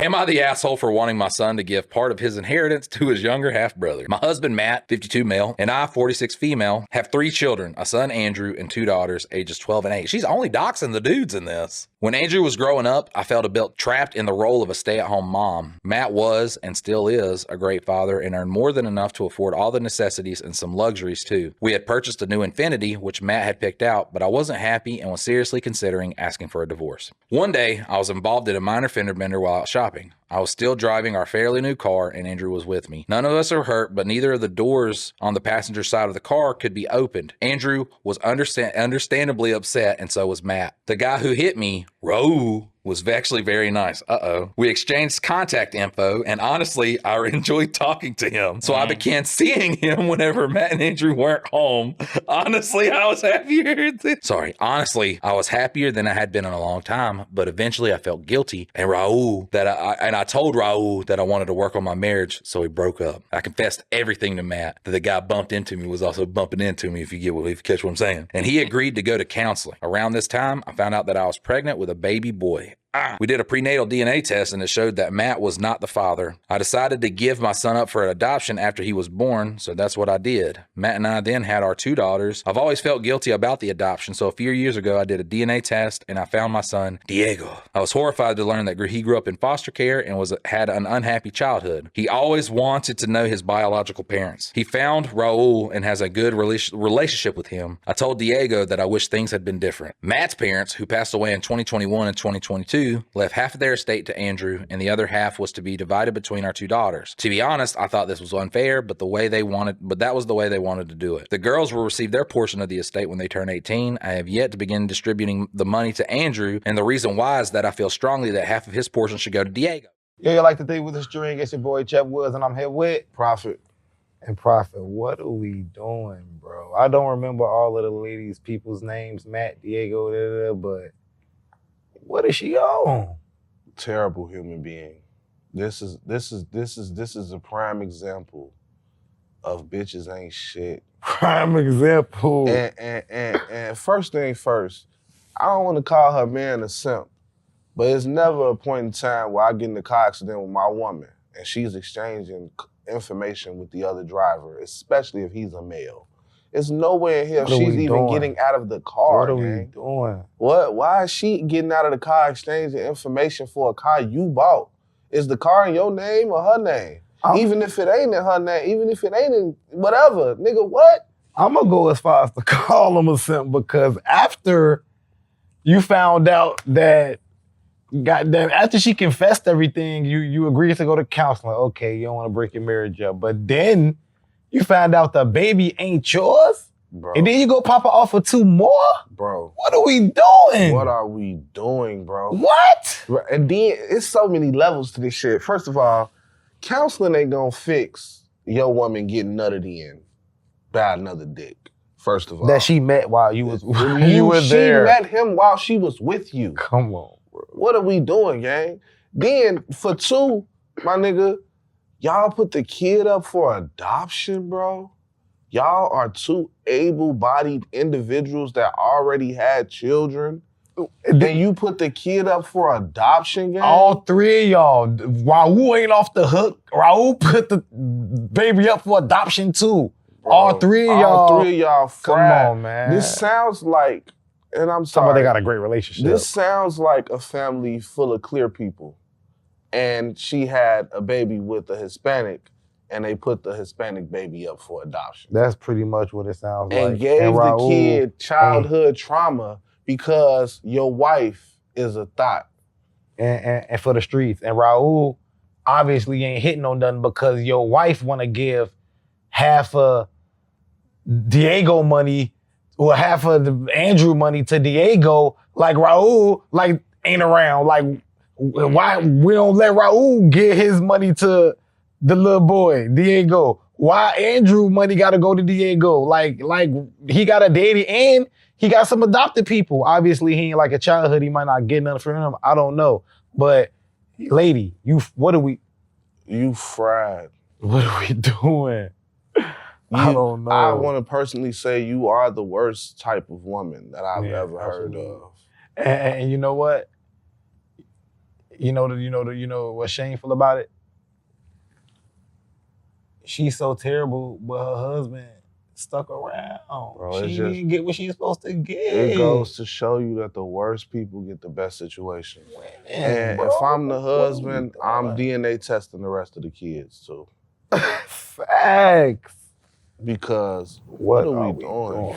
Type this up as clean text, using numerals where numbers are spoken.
Am I the asshole for wanting my son to give part of his inheritance to his younger half-brother? My husband, Matt, 52 male, and I, 46 female, have 3 children, a son, Andrew, and 2 daughters, ages 12 and 8. She's only doxing the dudes in this. When Andrew was growing up, I felt a bit trapped in the role of a stay-at-home mom. Matt was, and still is, a great father and earned more than enough to afford all the necessities and some luxuries too. We had purchased a new Infiniti, which Matt had picked out, but I wasn't happy and was seriously considering asking for a divorce. One day, I was involved in a minor fender bender while out shopping. I was still driving our fairly new car and Andrew was with me. None of us are hurt, but neither of the doors on the passenger side of the car could be opened. Andrew was understandably upset, and so was Matt. The guy who hit me, Raul, was actually very nice. We exchanged contact info, and honestly, I enjoyed talking to him. So I began seeing him whenever Matt and Andrew weren't home. Honestly, I was happier than I had been in a long time, but eventually I felt guilty, and I told Raul that I wanted to work on my marriage, so we broke up. I confessed everything to Matt, that the guy bumped into me was also bumping into me, if you catch what I'm saying. And he agreed to go to counseling. Around this time, I found out that I was pregnant with a baby boy. We did a prenatal DNA test and it showed that Matt was not the father. I decided to give my son up for adoption after he was born, so that's what I did. Matt and I then had our 2 daughters. I've always felt guilty about the adoption, so a few years ago I did a DNA test and I found my son, Diego. I was horrified to learn that he grew up in foster care and had an unhappy childhood. He always wanted to know his biological parents. He found Raul and has a good relationship with him. I told Diego that I wish things had been different. Matt's parents, who passed away in 2021 and 2022, left half of their estate to Andrew, and the other half was to be divided between our 2 daughters. To be honest, I thought this was unfair, but that was the way they wanted to do it. The girls will receive their portion of the estate when they turn 18. I have yet to begin distributing the money to Andrew, and the reason why is that I feel strongly that half of his portion should go to Diego. Yeah, you like to think with the string. It's your boy Chef Woods, and I'm here with Prophet. And Prophet. What are we doing, bro? I don't remember all of the people's names, Matt, Diego, but what is she on? Terrible human being. This is a prime example of bitches ain't shit. Prime example. And first thing first, I don't want to call her man a simp, but it's never a point in time where I get in a car accident with my woman and she's exchanging information with the other driver, especially if he's a male. It's nowhere in here she's even getting out of the car. What are we doing? What? Why is she getting out of the car exchanging information for a car you bought? Is the car in your name or her name? Even if it ain't in her name, even if it ain't in whatever, nigga, what? I'm gonna go as far as to call him a simp because after you found out that, goddamn, after she confessed everything, you agreed to go to counseling. Okay, you don't want to break your marriage up, but then you found out the baby ain't yours? Bro. And then you go pop her off for 2 more? Bro. What are we doing? What are we doing, bro? What? And then it's so many levels to this shit. First of all, counseling ain't gonna fix your woman getting nutted in by another dick. First of all. That she met while you was there. She met him while she was with you. Come on, bro. What are we doing, gang? Then for 2, my nigga, y'all put the kid up for adoption, bro? Y'all are 2 able-bodied individuals that already had children, and you put the kid up for adoption, gang? All 3 of y'all. Raul ain't off the hook. Raul put the baby up for adoption too. Bro, all 3 of y'all. All 3 of y'all fried. Come on, man. This sounds like, and I'm sorry. Somebody got a great relationship. This sounds like a family full of clear people. And she had a baby with a Hispanic, and they put the Hispanic baby up for adoption. That's pretty much what it sounds like. And gave the kid childhood trauma because your wife is a thought. And for the streets. And Raul obviously ain't hitting on nothing because your wife want to give half of Diego money or half of the Andrew money to Diego, like Raul like ain't around. Like, why we don't let Raul get his money to the little boy, Diego? Why Andrew money gotta go to Diego? Like he got a daddy and he got some adopted people. Obviously he ain't like a childhood, he might not get nothing from him. I don't know. But lady, you fried. What are we doing? I don't know. I want to personally say you are the worst type of woman that I've ever heard of. And you know what? You know what's shameful about it? She's so terrible, but her husband stuck around. Bro, She didn't get what she's supposed to get. It goes to show you that the worst people get the best situation. And bro, if I'm the husband, I'm DNA testing the rest of the kids too. Facts. Because what are we doing?